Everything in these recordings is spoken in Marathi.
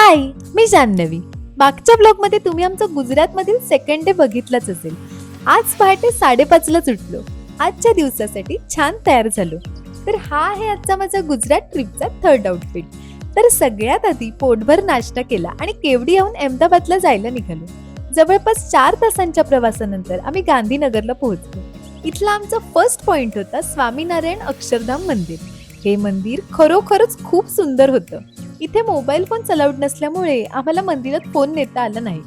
हाय, मी जान्हवी. मागच्या ब्लॉगमध्ये तुम्ही आमचं गुजरातमधील सेकंड डे बघितलाच असेल. आज पहाटे 5:30लाच उठलो. आजच्या दिवसासाठी छान तयार झालो. तर हा आहे आजचा माझा गुजरात ट्रिपचा थर्ड आउटफिट. तर सगळ्यात आधी पोटभर नाश्ता केला आणि केवडियाहून अहमदाबादला जायला निघालो. जवळपास 4 तासांच्या प्रवासानंतर आम्ही गांधीनगरला पोहोचलो. इथला आमचा फर्स्ट पॉइंट होता स्वामीनारायण अक्षरधाम मंदिर. हे मंदिर खरोखरच खूप सुंदर होतं. इथे मोबाईल फोन अलाउड नसल्यामुळे आम्हाला मंदिरात फोन नेता आला नाही.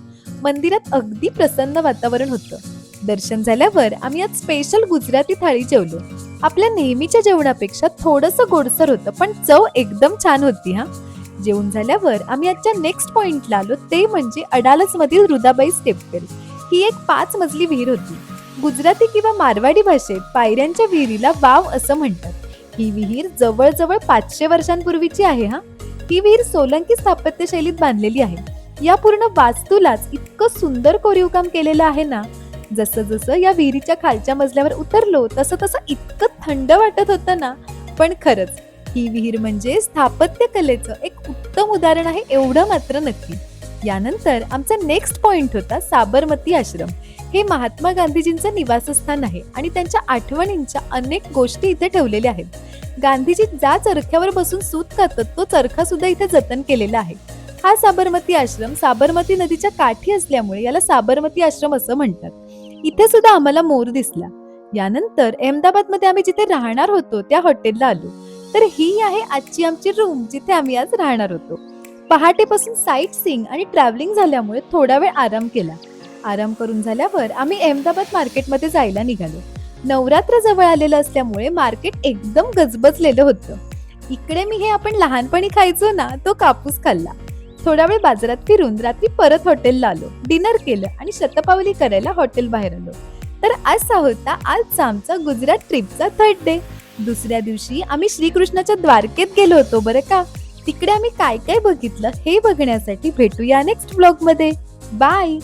मंदिरात अगदी प्रसन्न वातावरण होतं. दर्शन झाल्यावर आम्ही आज स्पेशल गुजराती थाळी जेवलो. आपल्या नेहमीच्या जेवणापेक्षा थोडंसं गोडसर होतं, पण चव एकदम छान होती हा. जेवण झाल्यावर आम्ही आजच्या नेक्स्ट पॉइंटला आलो, ते म्हणजे अडालज मधील रुदाबाई टेम्पल. ही एक 5 मजली विहीर होती. गुजराती किंवा मारवाडी भाषेत पायऱ्यांच्या विहिरीला वाव असं म्हणतात. ही विहीर जवळजवळ 500 वर्षांपूर्वीची आहे हा. ही विहीर सोलंकी स्थापत्य शैलीत बांधलेली आहे. या पूर्ण वास्तूलाच इतकं सुंदर कोरीव काम केलेलं आहे ना. जसं जसं या विहिरीच्या खालच्या मजल्यावर उतरलो तसं तसं इतकं थंड वाटत होतं ना. पण खरंच ही विहीर म्हणजे स्थापत्य कलेचं एक उत्तम उदाहरण आहे, एवढं मात्र नक्की. यानंतर आमचा नेक्स्ट पॉइंट होता साबरमती आश्रम. हे महात्मा गांधीजींचं निवासस्थान आहे आणि त्यांच्या आठवणींच्या अनेक गोष्टी इथे ठेवलेल्या आहेत. गांधीजी ज्या चरख्यावर बसून सूत कातत तो चरखा सुद्धा इथे जतन केलेला आहे. हा साबरमती आश्रम साबरमती नदीच्या काठी असल्यामुळे याला साबरमती आश्रम असं म्हणतात. इथे सुद्धा आम्हाला मोर दिसला. यानंतर अहमदाबाद मध्ये आम्ही जिथे राहणार होतो त्या हॉटेलला आलो. तर ही आहे आजची आमची रूम, जिथे आम्ही आज राहणार होतो. पहाटेपासून साईट सीइंग आणि ट्रॅव्हलिंग झाल्यामुळे थोडा वेळ आराम केला. आराम करून झाल्यावर आम्ही अहमदाबाद मार्केटमध्ये जायला निघालो. नवरात्र जवळ आलेलं असल्यामुळे मार्केट एकदम गजबजलेलं होतं. इकडे मी हे आपण लहानपणी खायचो ना, तो कापूस खाल्ला. थोडा वेळ बाजारात फिरून रात्री परत हॉटेलला आलो. डिनर केलं आणि शतपावली करायला हॉटेल बाहेर आलो. तर असा होता आजचा आमचा गुजरात ट्रिपचा थर्ड डे. दुसऱ्या दिवशी आम्ही श्रीकृष्णाच्या द्वारकेत गेलो होतो बरं का. तिकडे आम्ही काय काय बघितलं हे बघण्यासाठी भेटूया नेक्स्ट ब्लॉग मध्ये. बाय.